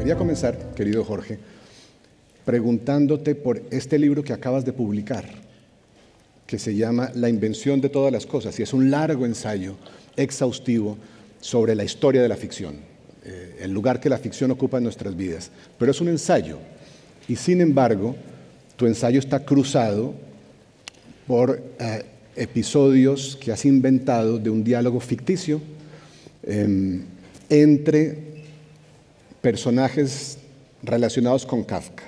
Quería comenzar, querido Jorge, preguntándote por este libro que acabas de publicar, que se llama La invención de todas las cosas, y es un largo ensayo exhaustivo sobre la historia de la ficción, el lugar que la ficción ocupa en nuestras vidas. Pero es un ensayo, y sin embargo, tu ensayo está cruzado por episodios que has inventado de un diálogo ficticio entre personajes relacionados con Kafka.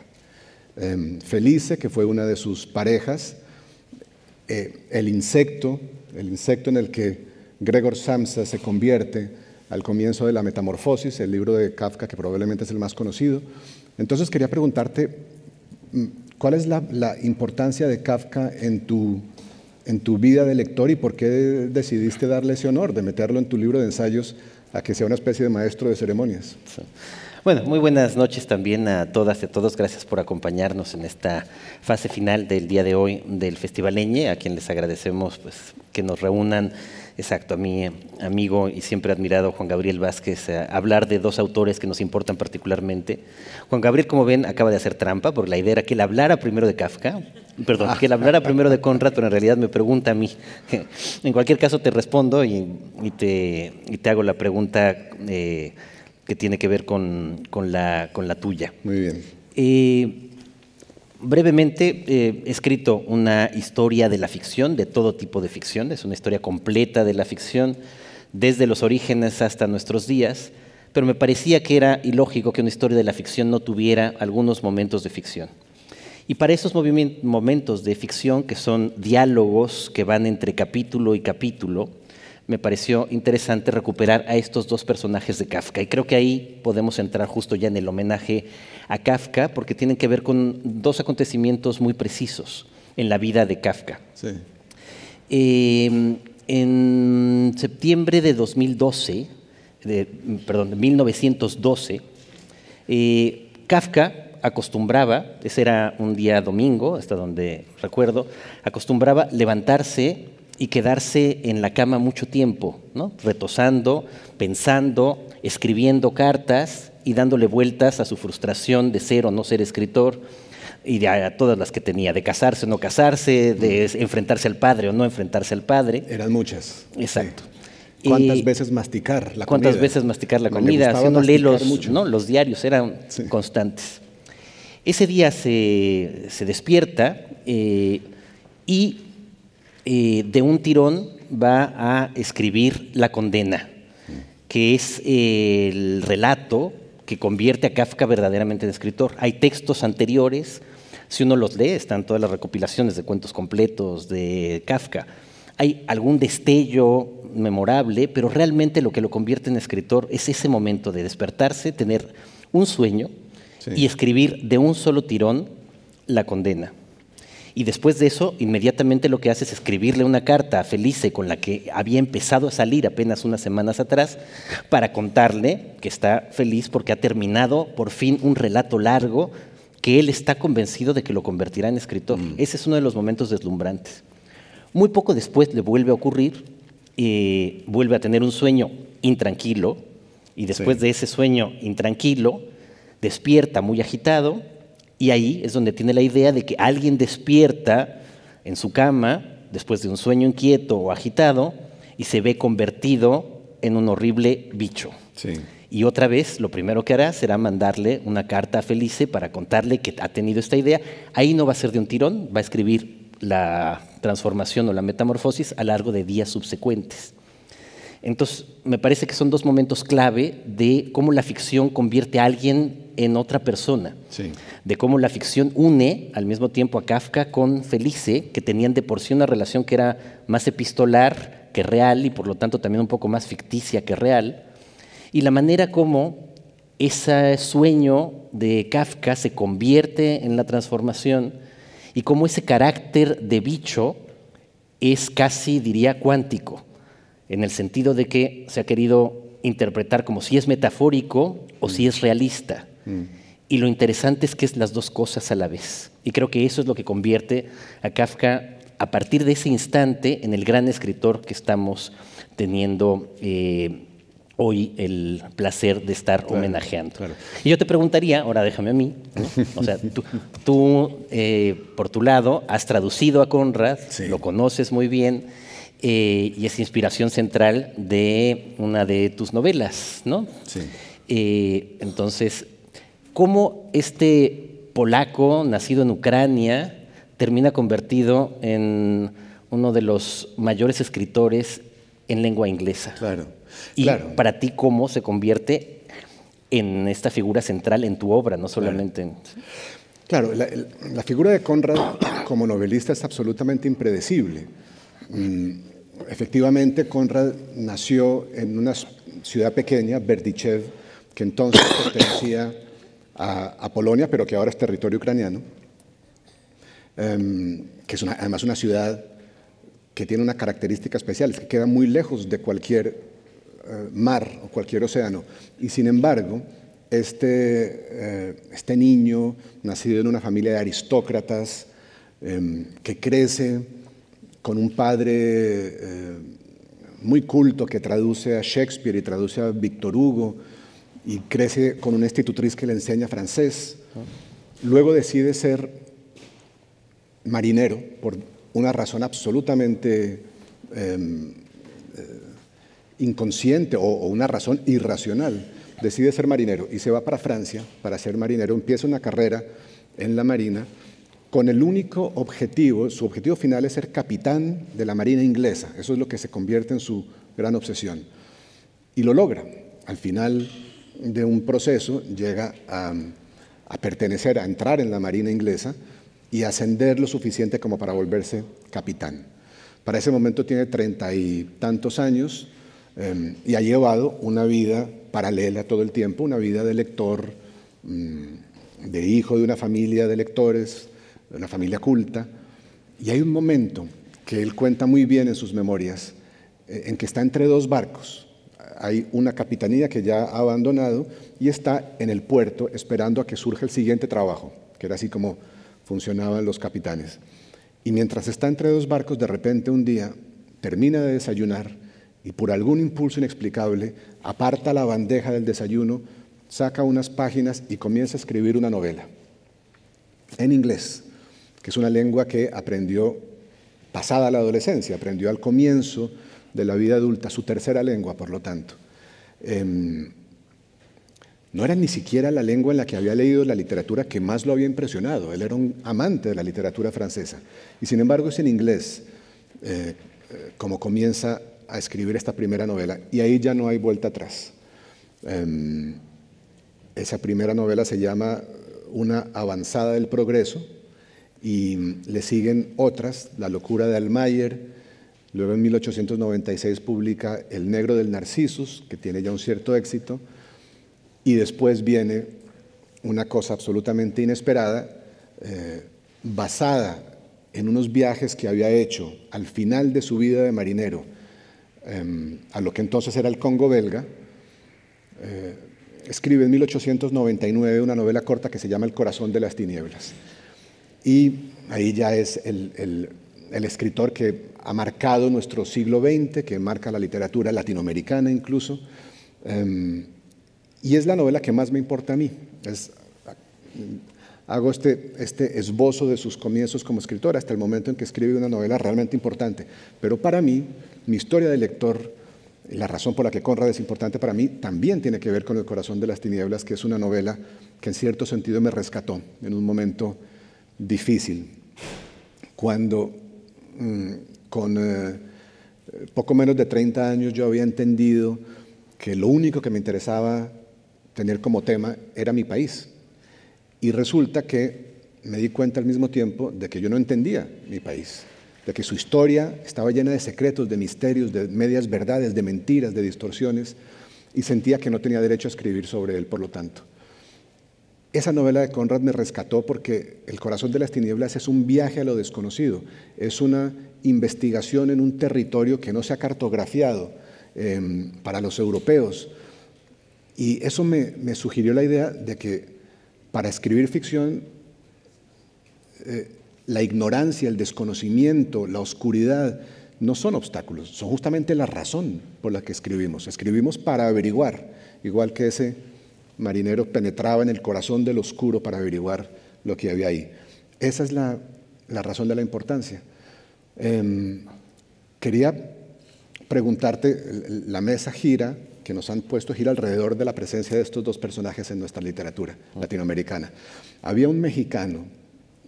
Felice, que fue una de sus parejas, el insecto en el que Gregor Samsa se convierte al comienzo de La Metamorfosis, el libro de Kafka que probablemente es el más conocido. Entonces quería preguntarte, ¿cuál es la importancia de Kafka en tu vida de lector y por qué decidiste darle ese honor de meterlo en tu libro de ensayos a que sea una especie de maestro de ceremonias? Sí. Bueno, muy buenas noches también a todas y a todos. Gracias por acompañarnos en esta fase final del día de hoy del Festival Eñe, a quien les agradecemos pues, que nos reúnan, exacto, a mi amigo y siempre admirado Juan Gabriel Vázquez, a hablar de dos autores que nos importan particularmente. Juan Gabriel, como ven, acaba de hacer trampa, porque la idea era que él hablara primero de Kafka, que él hablara primero de Conrad, pero en realidad me pregunta a mí. En cualquier caso te respondo y te hago la pregunta que tiene que ver con la tuya. Muy bien. Brevemente, he escrito una historia de la ficción, de todo tipo de ficción. Es una historia completa de la ficción, desde los orígenes hasta nuestros días, pero me parecía que era ilógico que una historia de la ficción no tuviera algunos momentos de ficción. Y para esos momentos de ficción, que son diálogos que van entre capítulo y capítulo, me pareció interesante recuperar a estos dos personajes de Kafka. Y creo que ahí podemos entrar justo ya en el homenaje a Kafka, porque tienen que ver con dos acontecimientos muy precisos en la vida de Kafka. Sí. En septiembre de 1912, Kafka acostumbraba, ese era un día domingo, hasta donde recuerdo, acostumbraba levantarse y quedarse en la cama mucho tiempo, ¿no? Retosando, pensando, escribiendo cartas y dándole vueltas a su frustración de ser o no ser escritor y a todas las que tenía, de casarse o no casarse, de enfrentarse al padre o no enfrentarse al padre. Eran muchas. Exacto. Sí. ¿Cuántas veces masticar la comida? ¿Cuántas veces masticar la comida? Si uno lee los diarios, eran constantes. Ese día se despierta y de un tirón va a escribir La condena, que es el relato que convierte a Kafka verdaderamente en escritor. Hay textos anteriores, si uno los lee, están todas las recopilaciones de cuentos completos de Kafka. Hay algún destello memorable, pero realmente lo que lo convierte en escritor es ese momento de despertarse, tener un sueño y escribir de un solo tirón La condena. Y después de eso, inmediatamente lo que hace es escribirle una carta a Felice, con la que había empezado a salir apenas unas semanas atrás, para contarle que está feliz porque ha terminado por fin un relato largo que él está convencido de que lo convertirá en escritor. Ese es uno de los momentos deslumbrantes. Muy poco después le vuelve a ocurrir, vuelve a tener un sueño intranquilo, y después de ese sueño intranquilo, despierta muy agitado. Y ahí es donde tiene la idea de que alguien despierta en su cama después de un sueño inquieto o agitado y se ve convertido en un horrible bicho. Sí. Y otra vez lo primero que hará será mandarle una carta a Felice para contarle que ha tenido esta idea. Ahí no va a ser de un tirón, va a escribir la transformación o la metamorfosis a lo largo de días subsecuentes. Entonces, me parece que son dos momentos clave de cómo la ficción convierte a alguien en otra persona, de cómo la ficción une al mismo tiempo a Kafka con Felice, que tenían de por sí una relación que era más epistolar que real y por lo tanto también un poco más ficticia que real, y la manera como ese sueño de Kafka se convierte en la transformación y cómo ese carácter de bicho es casi, diría, cuántico, en el sentido de que se ha querido interpretar como si es metafórico o si es realista. Y lo interesante es que es las dos cosas a la vez. Y creo que eso es lo que convierte a Kafka, a partir de ese instante, en el gran escritor que estamos teniendo hoy el placer de estar homenajeando. Claro. Y yo te preguntaría, ahora déjame a mí, ¿no? O sea, tú por tu lado has traducido a Conrad, sí, lo conoces muy bien, y es inspiración central de una de tus novelas, ¿no? Sí. Entonces, ¿cómo este polaco nacido en Ucrania termina convertido en uno de los mayores escritores en lengua inglesa? Claro. Y claro. para ti, ¿cómo se convierte en esta figura central en tu obra, no solamente en... Claro, la figura de Conrad como novelista es absolutamente impredecible. Efectivamente, Conrad nació en una ciudad pequeña, Berdichev, que entonces pertenecía a Polonia, pero que ahora es territorio ucraniano, que es además una ciudad que tiene una característica especial, es que queda muy lejos de cualquier mar o cualquier océano. Y sin embargo, este niño, nacido en una familia de aristócratas, que crece con un padre muy culto que traduce a Shakespeare y traduce a Víctor Hugo, y crece con una institutriz que le enseña francés. Luego decide ser marinero por una razón absolutamente inconsciente o una razón irracional. Decide ser marinero y se va para Francia para ser marinero. Empieza una carrera en la marina con el único objetivo, su objetivo final es ser capitán de la marina inglesa. Eso es lo que se convierte en su gran obsesión. Y lo logra. Al final de un proceso llega a pertenecer, a entrar en la marina inglesa y ascender lo suficiente como para volverse capitán. Para ese momento tiene 30 y tantos años y ha llevado una vida paralela todo el tiempo, una vida de lector, de hijo de una familia de lectores, de una familia culta. Y hay un momento que él cuenta muy bien en sus memorias, en que está entre dos barcos. Hay una capitanía que ya ha abandonado y está en el puerto esperando a que surja el siguiente trabajo, que era así como funcionaban los capitanes. Y mientras está entre dos barcos, de repente un día termina de desayunar y por algún impulso inexplicable aparta la bandeja del desayuno, saca unas páginas y comienza a escribir una novela en inglés, que es una lengua que aprendió pasada la adolescencia, aprendió al comienzo de la vida adulta, su tercera lengua, por lo tanto. No era ni siquiera la lengua en la que había leído la literatura que más lo había impresionado. Él era un amante de la literatura francesa. Y sin embargo es en inglés como comienza a escribir esta primera novela. Y ahí ya no hay vuelta atrás. Esa primera novela se llama Una avanzada del progreso y le siguen otras, La locura de Almayer. Luego en 1896 publica El negro del Narcissus, que tiene ya un cierto éxito. Y después viene una cosa absolutamente inesperada, basada en unos viajes que había hecho al final de su vida de marinero, a lo que entonces era el Congo belga. Escribe en 1899 una novela corta que se llama El corazón de las tinieblas. Y ahí ya es el escritor que ha marcado nuestro siglo XX, que marca la literatura latinoamericana incluso. Y es la novela que más me importa a mí. Hago este esbozo de sus comienzos como escritor hasta el momento en que escribe una novela realmente importante. Pero para mí, mi historia de lector, y la razón por la que Conrad es importante para mí, también tiene que ver con El corazón de las tinieblas, que es una novela que en cierto sentido me rescató en un momento difícil. Cuando con poco menos de 30 años yo había entendido que lo único que me interesaba tener como tema era mi país. Y resulta que me di cuenta al mismo tiempo de que yo no entendía mi país, de que su historia estaba llena de secretos, de misterios, de medias verdades, de mentiras, de distorsiones, y sentía que no tenía derecho a escribir sobre él, por lo tanto. Esa novela de Conrad me rescató porque El corazón de las tinieblas es un viaje a lo desconocido, es una investigación en un territorio que no se ha cartografiado para los europeos. Y eso me sugirió la idea de que para escribir ficción, la ignorancia, el desconocimiento, la oscuridad no son obstáculos, son justamente la razón por la que escribimos. Escribimos para averiguar, igual que ese marinero penetraba en el corazón del oscuro para averiguar lo que había ahí. Esa es la razón de la importancia. Quería preguntarte, la mesa gira, que nos han puesto gira alrededor de la presencia de estos dos personajes en nuestra literatura latinoamericana. Había un mexicano,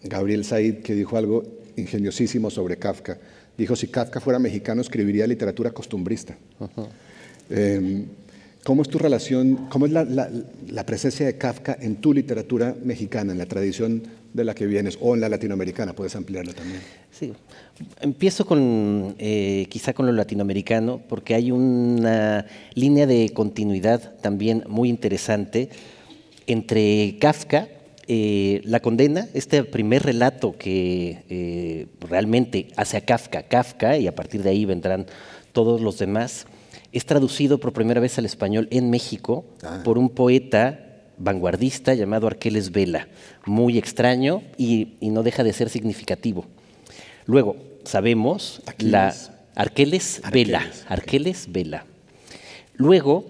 Gabriel Said, que dijo algo ingeniosísimo sobre Kafka. Dijo, si Kafka fuera mexicano, escribiría literatura costumbrista. ¿Cómo es tu relación, cómo es la presencia de Kafka en tu literatura mexicana, en la tradición de la que vienes, o en la latinoamericana? Puedes ampliarlo también. Sí, empiezo quizá con lo latinoamericano, porque hay una línea de continuidad también muy interesante entre Kafka, La condena, este primer relato que realmente hace a Kafka, y a partir de ahí vendrán todos los demás. Es traducido por primera vez al español en México por un poeta vanguardista llamado Arqueles Vela, muy extraño y no deja de ser significativo. Luego, sabemos, Arqueles Vela. Luego,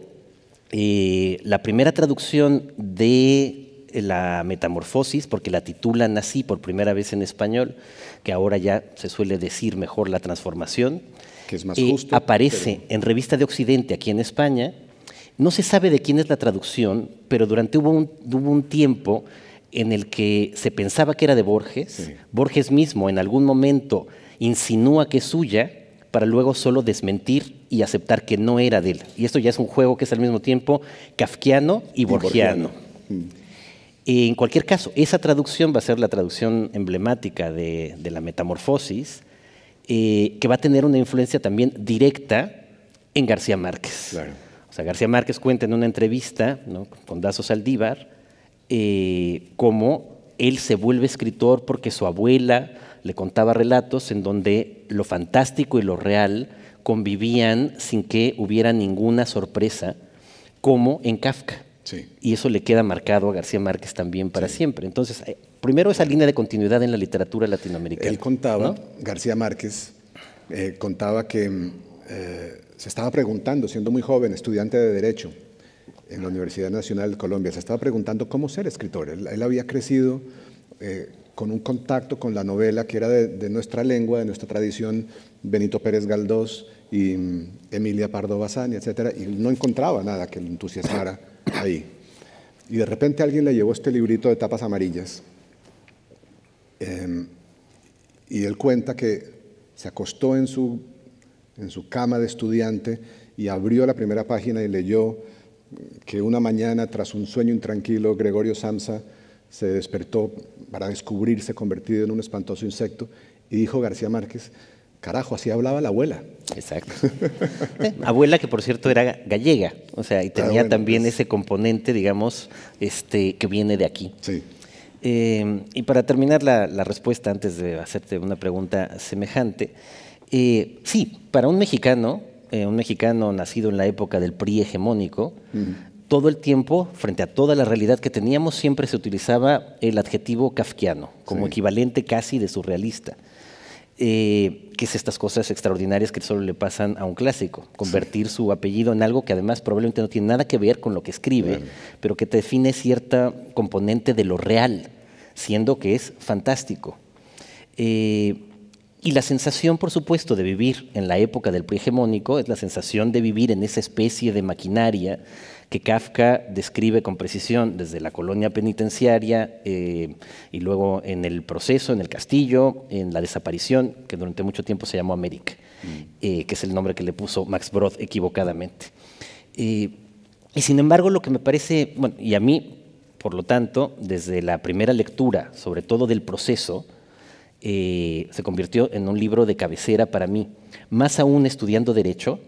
la primera traducción de la Metamorfosis, porque la titulan así por primera vez en español, que ahora ya se suele decir mejor La Transformación, que es más justo, aparece en Revista de Occidente aquí en España. No se sabe de quién es la traducción, pero hubo un tiempo en el que se pensaba que era de Borges. Sí. Borges mismo en algún momento insinúa que es suya para luego solo desmentir y aceptar que no era de él. Y esto ya es un juego que es al mismo tiempo kafkiano y borgiano. En cualquier caso, esa traducción va a ser la traducción emblemática de la Metamorfosis, que va a tener una influencia también directa en García Márquez. Claro. O sea, García Márquez cuenta en una entrevista, ¿no?, con Dazo Saldívar, cómo él se vuelve escritor porque su abuela le contaba relatos en donde lo fantástico y lo real convivían sin que hubiera ninguna sorpresa, como en Kafka. Sí. Y eso le queda marcado a García Márquez también para siempre. Entonces, primero esa línea de continuidad en la literatura latinoamericana. Él contaba, ¿no? García Márquez, contaba que se estaba preguntando, siendo muy joven, estudiante de Derecho en la Universidad Nacional de Colombia, se estaba preguntando cómo ser escritor. Él había crecido con un contacto con la novela que era de nuestra lengua, de nuestra tradición, Benito Pérez Galdós y Emilia Pardo Bazán, etcétera, y no encontraba nada que le entusiasmara ahí. Y de repente alguien le llevó este librito de tapas amarillas, y él cuenta que se acostó en su cama de estudiante y abrió la primera página y leyó que una mañana, tras un sueño intranquilo, Gregorio Samsa se despertó para descubrirse convertido en un espantoso insecto, y dijo García Márquez, carajo, así hablaba la abuela. Exacto. Abuela que, por cierto, era gallega, o sea, y tenía también ese componente, digamos, que viene de aquí. Sí. Y para terminar la respuesta, antes de hacerte una pregunta semejante, sí, para un mexicano nacido en la época del PRI hegemónico, todo el tiempo, frente a toda la realidad que teníamos, siempre se utilizaba el adjetivo kafkiano, como equivalente casi de surrealista. Que es estas cosas extraordinarias que solo le pasan a un clásico, convertir su apellido en algo que además probablemente no tiene nada que ver con lo que escribe, pero que te define cierta componente de lo real, siendo que es fantástico. Y la sensación, por supuesto, de vivir en la época del PRI hegemónico es la sensación de vivir en esa especie de maquinaria que Kafka describe con precisión desde la colonia penitenciaria y luego en el proceso, en el castillo, en la desaparición, que durante mucho tiempo se llamó América, que es el nombre que le puso Max Brod equivocadamente. Y sin embargo, lo que me parece, bueno, y a mí, por lo tanto, desde la primera lectura, sobre todo del proceso, se convirtió en un libro de cabecera para mí, más aún estudiando Derecho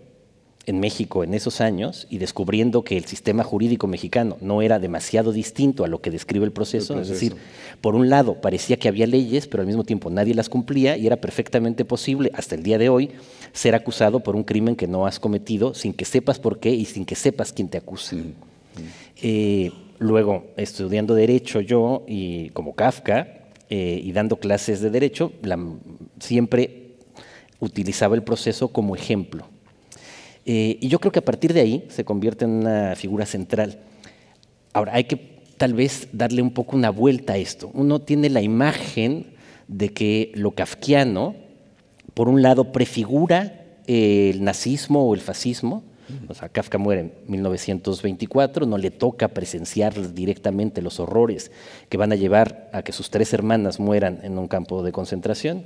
en México en esos años y descubriendo que el sistema jurídico mexicano no era demasiado distinto a lo que describe el proceso. Es decir, por un lado parecía que había leyes, pero al mismo tiempo nadie las cumplía y era perfectamente posible hasta el día de hoy ser acusado por un crimen que no has cometido sin que sepas por qué y sin que sepas quién te acusa. Luego, estudiando Derecho yo, y como Kafka, y dando clases de Derecho, siempre utilizaba el proceso como ejemplo. Y yo creo que a partir de ahí se convierte en una figura central. Ahora, hay que tal vez darle un poco una vuelta a esto. Uno tiene la imagen de que lo kafkiano, por un lado, prefigura el nazismo o el fascismo. O sea, Kafka muere en 1924, no le toca presenciar directamente los horrores que van a llevar a que sus 3 hermanas mueran en un campo de concentración,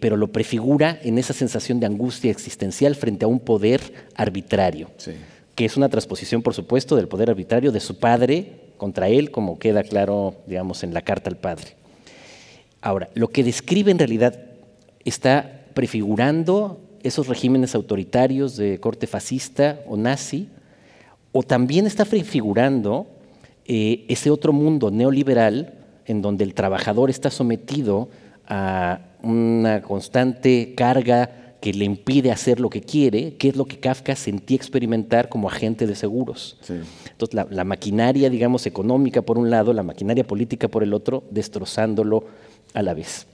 pero lo prefigura en esa sensación de angustia existencial frente a un poder arbitrario, sí, que es una transposición, por supuesto, del poder arbitrario de su padre contra él, como queda claro, digamos, en la carta al padre. Ahora, lo que describe en realidad está prefigurando esos regímenes autoritarios de corte fascista o nazi, o también está prefigurando ese otro mundo neoliberal en donde el trabajador está sometido a una constante carga que le impide hacer lo que quiere, que es lo que Kafka sentía experimentar como agente de seguros. Sí. Entonces, la maquinaria, digamos, económica por un lado, la maquinaria política por el otro, destrozándolo a la vez.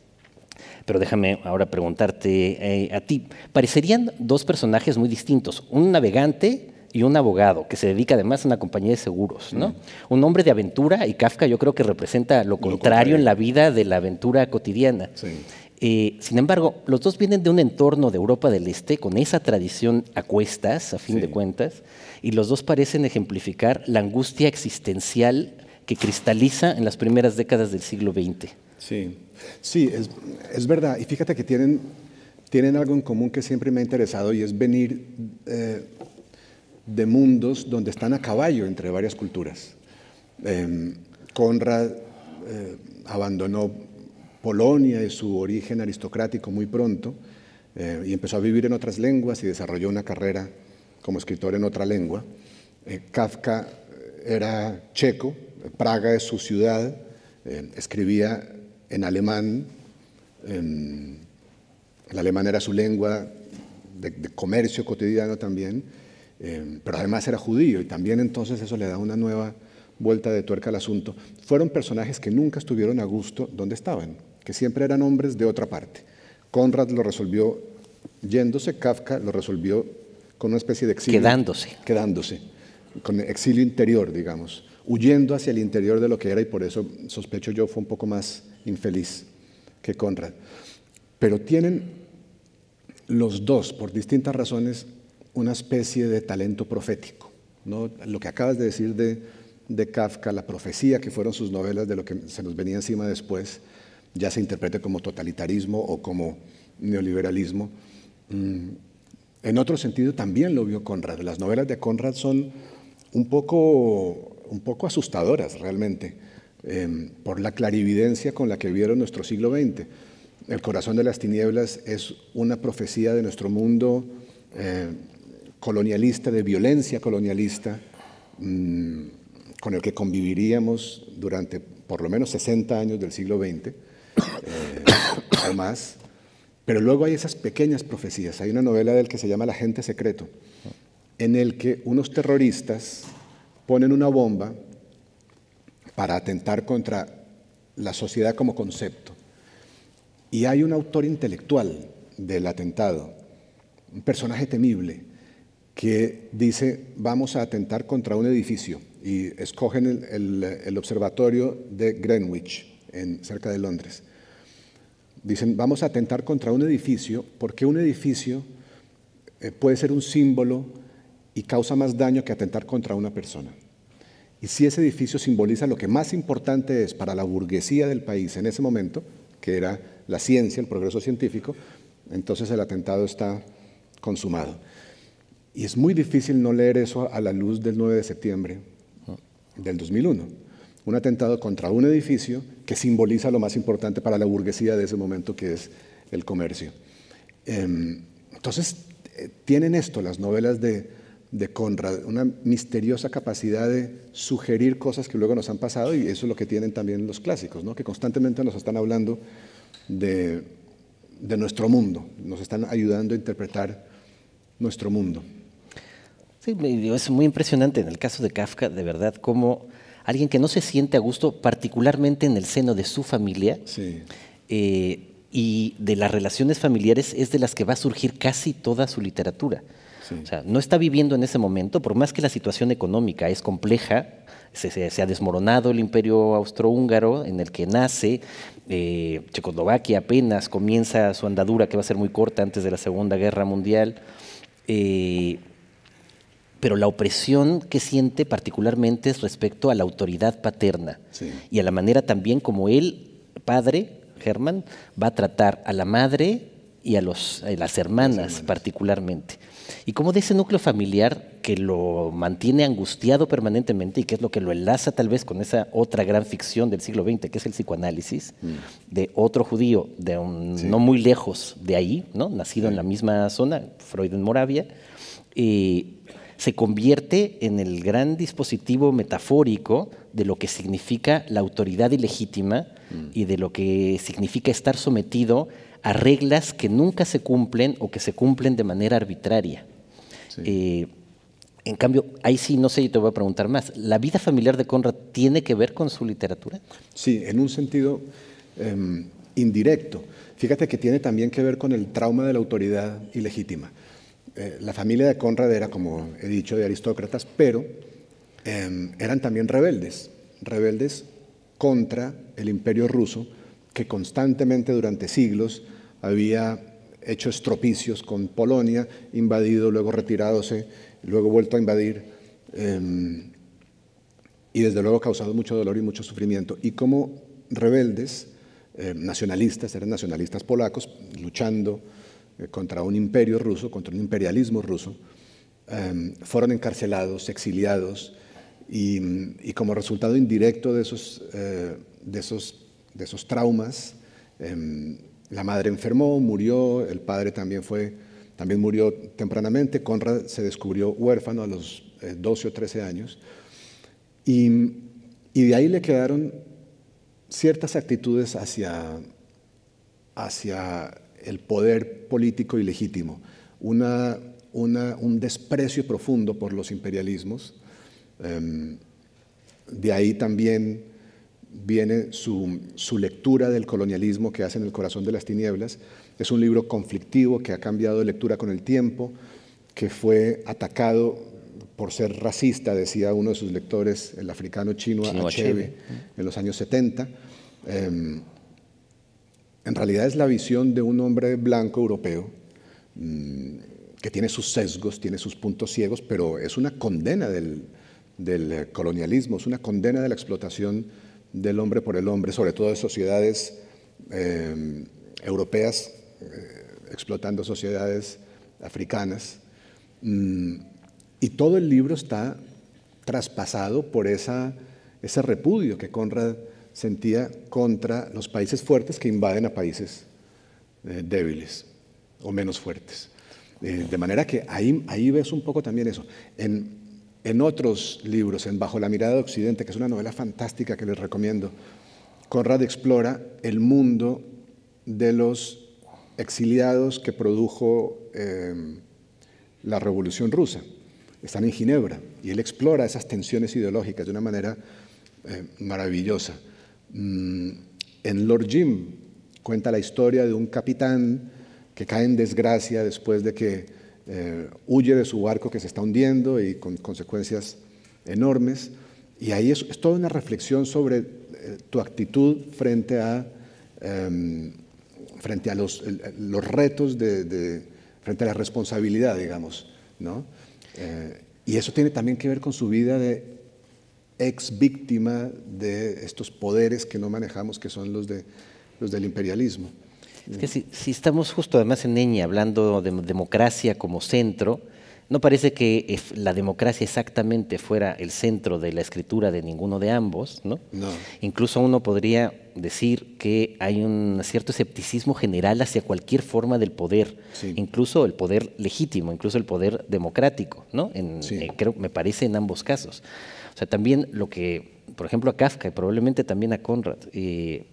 Pero déjame ahora preguntarte a ti. Parecerían 2 personajes muy distintos, un navegante y un abogado, que se dedica además a una compañía de seguros, ¿no? Un hombre de aventura, y Kafka yo creo que representa lo contrario en la vida de la aventura cotidiana. Sí. Sin embargo, los 2 vienen de un entorno de Europa del Este, con esa tradición a cuestas, a fin de cuentas, y los 2 parecen ejemplificar la angustia existencial que cristaliza en las primeras décadas del siglo XX. Sí, sí, es verdad. Y fíjate que tienen algo en común que siempre me ha interesado, y es venir de mundos donde están a caballo entre varias culturas. Konrad abandonó Polonia y su origen aristocrático muy pronto y empezó a vivir en otras lenguas y desarrolló una carrera como escritor en otra lengua. Kafka era checo, Praga es su ciudad, escribía en alemán, el alemán era su lengua de comercio cotidiano también, pero además era judío, y también entonces eso le da una nueva vuelta de tuerca al asunto. Fueron personajes que nunca estuvieron a gusto donde estaban, que siempre eran hombres de otra parte. Konrad lo resolvió yéndose, Kafka lo resolvió con una especie de exilio. Quedándose, con exilio interior, digamos, huyendo hacia el interior de lo que era, y por eso sospecho yo fue un poco más infeliz que Konrad. Pero tienen los 2, por distintas razones, una especie de talento profético, ¿no? Lo que acabas de decir de Kafka, la profecía que fueron sus novelas de lo que se nos venía encima después, ya se interprete como totalitarismo o como neoliberalismo. En otro sentido también lo vio Konrad. Las novelas de Konrad son un poco asustadoras realmente, por la clarividencia con la que vieron nuestro siglo XX. El corazón de las tinieblas es una profecía de nuestro mundo colonialista, de violencia colonialista, con el que conviviríamos durante por lo menos 60 años del siglo XX, o más. Pero luego hay esas pequeñas profecías. Hay una novela del que se llama El agente secreto, en el que unos terroristas ponen una bomba para atentar contra la sociedad como concepto. Y hay un autor intelectual del atentado, un personaje temible, que dice: vamos a atentar contra un edificio, y escogen el observatorio de Greenwich, cerca de Londres. Dicen: vamos a atentar contra un edificio porque un edificio puede ser un símbolo y causa más daño que atentar contra una persona. Y si ese edificio simboliza lo que más importante es para la burguesía del país en ese momento, que era la ciencia, el progreso científico, entonces el atentado está consumado. Y es muy difícil no leer eso a la luz del 9 de septiembre del 2001. Un atentado contra un edificio que simboliza lo más importante para la burguesía de ese momento, que es el comercio. Entonces, tienen esto las novelas de Konrad, una misteriosa capacidad de sugerir cosas que luego nos han pasado, y eso es lo que tienen también los clásicos, ¿no? Que constantemente nos están hablando de nuestro mundo, nos están ayudando a interpretar nuestro mundo. Sí, es muy impresionante en el caso de Kafka, de verdad, como alguien que no se siente a gusto, particularmente en el seno de su familia, sí, y de las relaciones familiares es de las que va a surgir casi toda su literatura. Sí. O sea, no está viviendo en ese momento, por más que la situación económica es compleja, se ha desmoronado el imperio austrohúngaro en el que nace, Checoslovaquia apenas comienza su andadura, que va a ser muy corta antes de la Segunda Guerra Mundial, pero la opresión que siente particularmente es respecto a la autoridad paterna, sí, y a la manera también como él, padre, Hermann, va a tratar a la madre y a las hermanas particularmente. Y como de ese núcleo familiar que lo mantiene angustiado permanentemente y que es lo que lo enlaza tal vez con esa otra gran ficción del siglo XX, que es el psicoanálisis, de otro judío, sí, no muy lejos de ahí, ¿no? Nacido en la misma zona, Freud en Moravia, se convierte en el gran dispositivo metafórico de lo que significa la autoridad ilegítima y de lo que significa estar sometido a reglas que nunca se cumplen o que se cumplen de manera arbitraria. Sí. En cambio, ahí sí, no sé, yo te voy a preguntar más. ¿La vida familiar de Conrad tiene que ver con su literatura? Sí, en un sentido indirecto. Fíjate que tiene también que ver con el trauma de la autoridad ilegítima. La familia de Conrad era, como he dicho, de aristócratas, pero eran también rebeldes contra el imperio ruso, que constantemente durante siglos había hecho estropicios con Polonia, invadido, luego retiradose, luego vuelto a invadir, y desde luego causado mucho dolor y mucho sufrimiento. Y como rebeldes, nacionalistas, eran nacionalistas polacos, luchando contra un imperio ruso, contra un imperialismo ruso, fueron encarcelados, exiliados, y como resultado indirecto de esos traumas, la madre enfermó, murió, el padre también murió tempranamente. Conrad se descubrió huérfano a los 12 o 13 años, y de ahí le quedaron ciertas actitudes hacia el poder político ilegítimo, un desprecio profundo por los imperialismos. De ahí también viene su lectura del colonialismo que hace en El corazón de las tinieblas. Es un libro conflictivo que ha cambiado de lectura con el tiempo, que fue atacado por ser racista, decía uno de sus lectores, el africano Chino Achebe, en los años 70. En realidad es la visión de un hombre blanco europeo que tiene sus sesgos, tiene sus puntos ciegos, pero es una condena del colonialismo, es una condena de la explotación del hombre por el hombre, sobre todo de sociedades europeas explotando sociedades africanas. Y todo el libro está traspasado por ese repudio que Conrad sentía contra los países fuertes que invaden a países débiles o menos fuertes. De manera que ahí ves un poco también eso. En otros libros, en Bajo la mirada de Occidente, que es una novela fantástica que les recomiendo, Conrad explora el mundo de los exiliados que produjo la Revolución Rusa. Están en Ginebra y él explora esas tensiones ideológicas de una manera maravillosa. En Lord Jim cuenta la historia de un capitán que cae en desgracia después de que huye de su barco que se está hundiendo y con consecuencias enormes. Y ahí es toda una reflexión sobre tu actitud frente a los retos, frente a la responsabilidad, digamos, ¿no? Y eso tiene también que ver con su vida de ex víctima de estos poderes que no manejamos, que son los del imperialismo. Es que si estamos justo además en Eñe hablando de democracia como centro, no parece que la democracia exactamente fuera el centro de la escritura de ninguno de ambos, ¿no? No. Incluso uno podría decir que hay un cierto escepticismo general hacia cualquier forma del poder, sí, incluso el poder legítimo, incluso el poder democrático, ¿no? Sí. Creo, me parece en ambos casos. O sea, también lo que, por ejemplo, a Kafka y probablemente también a Conrad,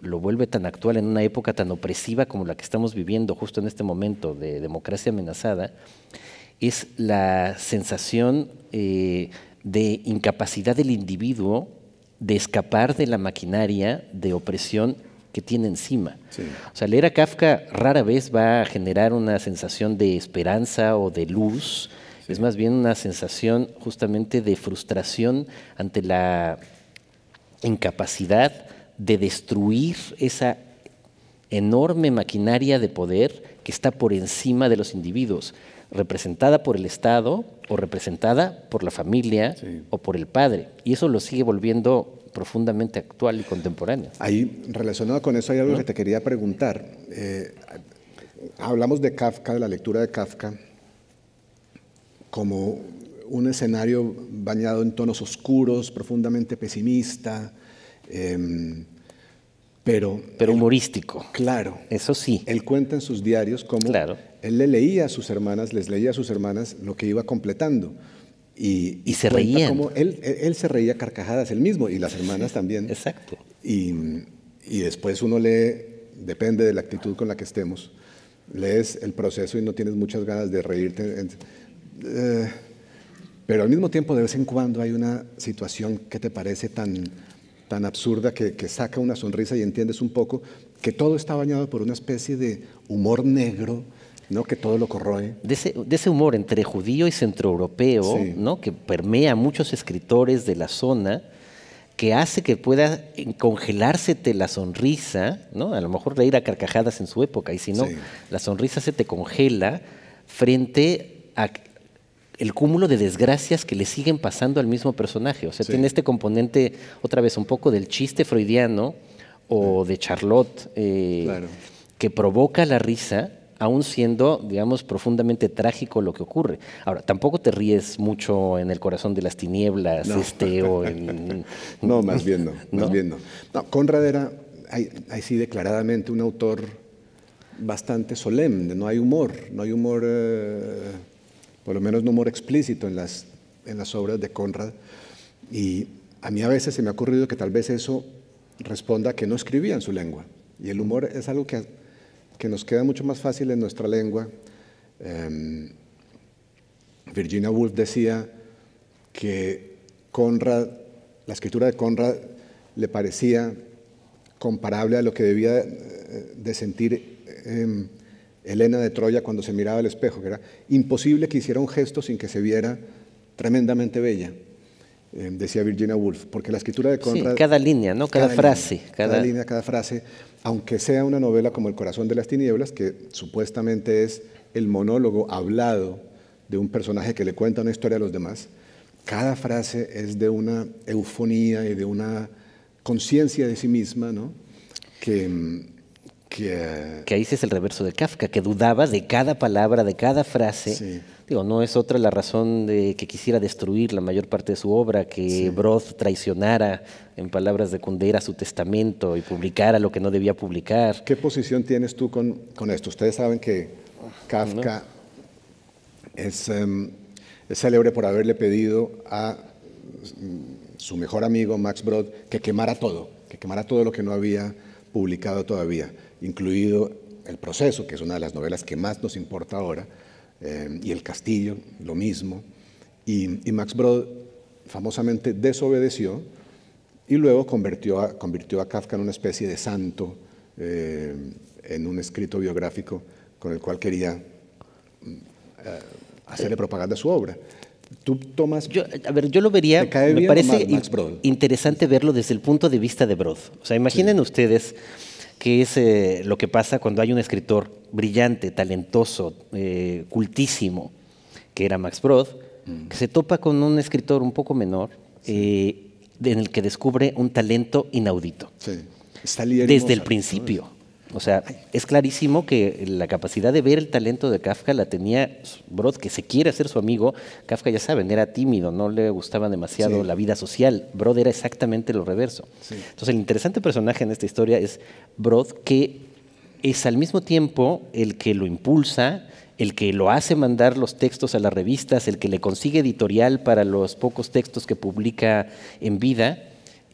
lo vuelve tan actual en una época tan opresiva como la que estamos viviendo justo en este momento de democracia amenazada, es la sensación de incapacidad del individuo de escapar de la maquinaria de opresión que tiene encima. Sí. O sea, leer a Kafka rara vez va a generar una sensación de esperanza o de luz, sí. Es más bien una sensación justamente de frustración ante la incapacidad de destruir esa enorme maquinaria de poder que está por encima de los individuos, representada por el Estado o representada por la familia, sí. O por el padre. Y eso lo sigue volviendo profundamente actual y contemporáneo. Ahí, relacionado con eso, hay algo, ¿no?, que te quería preguntar. Hablamos de Kafka, de la lectura de Kafka, como un escenario bañado en tonos oscuros, profundamente pesimista, pero humorístico. Claro. Eso sí. Él cuenta en sus diarios cómo, claro, él les leía a sus hermanas lo que iba completando. Y se reían. Cómo él se reía a carcajadas él mismo, y las hermanas también. Exacto. Y después uno lee, depende de la actitud con la que estemos, lees el proceso y no tienes muchas ganas de reírte. Pero al mismo tiempo, de vez en cuando hay una situación que te parece tan absurda que saca una sonrisa y entiendes un poco que todo está bañado por una especie de humor negro, ¿no?, que todo lo corroe. De ese humor entre judío y centroeuropeo, sí, ¿no?, que permea a muchos escritores de la zona, que hace que pueda congelársete la sonrisa, ¿no? A lo mejor reír a carcajadas en su época, y si no, sí, la sonrisa se te congela frente a el cúmulo de desgracias que le siguen pasando al mismo personaje. O sea, sí, tiene este componente, otra vez, un poco del chiste freudiano o de Charlotte, claro, que provoca la risa, aún siendo, digamos, profundamente trágico lo que ocurre. Ahora, tampoco te ríes mucho en El corazón de las tinieblas, no. O en... No, más bien no, más bien no. No, Conrad era, ahí sí, declaradamente un autor bastante solemne, no hay humor, por lo menos no humor explícito en las obras de Conrad. Y a mí a veces se me ha ocurrido que tal vez eso responda a que no escribía en su lengua. Y el humor es algo que nos queda mucho más fácil en nuestra lengua. Virginia Woolf decía que la escritura de Conrad le parecía comparable a lo que debía de sentir Helena de Troya cuando se miraba al espejo, que era imposible que hiciera un gesto sin que se viera tremendamente bella, decía Virginia Woolf, porque la escritura de Conrad... Sí, cada línea, ¿no? Cada frase. Cada línea, cada frase, aunque sea una novela como El corazón de las tinieblas, que supuestamente es el monólogo hablado de un personaje que le cuenta una historia a los demás, cada frase es de una eufonía y de una conciencia de sí misma, ¿no?, que ahí es el reverso de Kafka, que dudaba de cada palabra, de cada frase. Sí. Digo, no es otra la razón de que quisiera destruir la mayor parte de su obra, que sí, Broth traicionara, en palabras de Kundera, su testamento y publicara lo que no debía publicar. ¿Qué posición tienes tú con esto? Ustedes saben que Kafka es célebre por haberle pedido a su mejor amigo, Max Brod, que quemara todo lo que no había publicado todavía, incluido El proceso, que es una de las novelas que más nos importa ahora, y El castillo, lo mismo. Y Max Brod famosamente desobedeció y luego convirtió a Kafka en una especie de santo, en un escrito biográfico con el cual quería hacerle propaganda a su obra. Tú tomas... Yo lo vería, me parece interesante verlo desde el punto de vista de Brod. O sea, imaginen, sí, ustedes qué es lo que pasa cuando hay un escritor brillante, talentoso, cultísimo, que era Max Brod, que se topa con un escritor un poco menor, sí, en el que descubre un talento inaudito. Sí. Desde el principio. ¿No? O sea, es clarísimo que la capacidad de ver el talento de Kafka la tenía Brod, que se quiere hacer su amigo. Kafka, ya saben, era tímido, no le gustaba demasiado, sí, la vida social. Brod era exactamente lo reverso. Sí. Entonces, el interesante personaje en esta historia es Brod, que es al mismo tiempo el que lo impulsa, el que lo hace mandar los textos a las revistas, el que le consigue editorial para los pocos textos que publica en vida,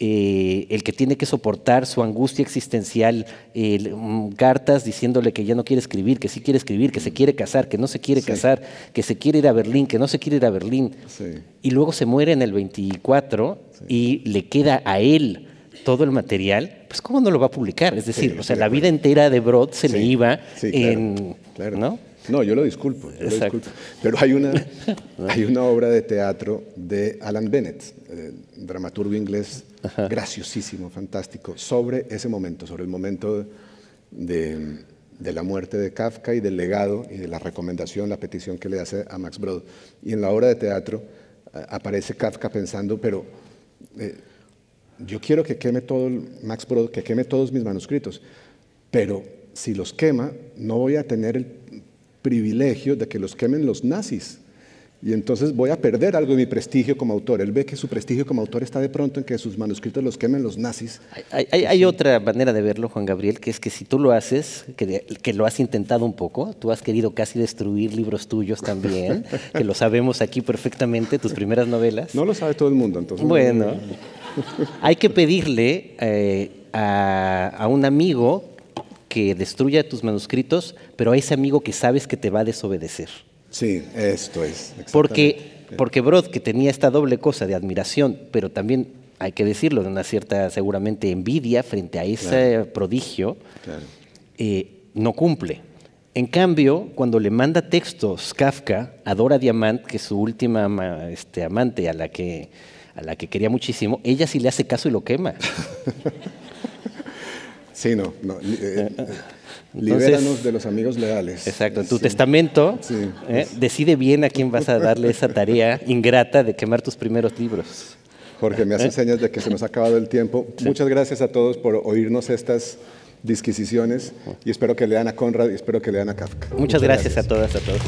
el que tiene que soportar su angustia existencial, cartas diciéndole que ya no quiere escribir, que sí quiere escribir, que se quiere casar, que no se quiere, sí, casar, que se quiere ir a Berlín, que no se quiere ir a Berlín. Sí. Y luego se muere en el 24, sí, y le queda a él todo el material, pues ¿cómo no lo va a publicar? Es decir, o sea, la vida entera de Brod se le iba en... Claro. ¿no? No, yo lo disculpo. Pero hay una obra de teatro de Alan Bennett, dramaturgo inglés, graciosísimo, fantástico, sobre ese momento, sobre el momento de la muerte de Kafka y del legado y de la recomendación, la petición que le hace a Max Brod. Y en la obra de teatro aparece Kafka pensando, pero yo quiero que queme todo, Max Brod, que queme todos mis manuscritos, pero si los quema, no voy a tener el privilegio de que los quemen los nazis. Y entonces voy a perder algo de mi prestigio como autor. Él ve que su prestigio como autor está de pronto en que sus manuscritos los quemen los nazis. Hay otra manera de verlo, Juan Gabriel, que es que si tú lo haces, que lo has intentado un poco, tú has querido casi destruir libros tuyos también, que lo sabemos aquí perfectamente, tus primeras novelas. No lo sabe todo el mundo, entonces. Bueno, hay que pedirle a un amigo que destruya tus manuscritos, pero a ese amigo que sabes que te va a desobedecer. Sí, esto es. Porque Brod, que tenía esta doble cosa de admiración, pero también, hay que decirlo, de una cierta seguramente envidia frente a ese prodigio, no cumple. En cambio, cuando le manda textos Kafka a Dora Diamant, que es su última amante a la que quería muchísimo, ella sí le hace caso y lo quema. Sí, no. Libéranos de los amigos leales. Exacto. En tu testamento, decide bien a quién vas a darle esa tarea ingrata de quemar tus primeros libros. Jorge, me hace señas de que se nos ha acabado el tiempo. Muchas gracias a todos por oírnos estas disquisiciones y espero que lean a Conrad y espero que lean a Kafka. Muchas gracias a todas, a todos.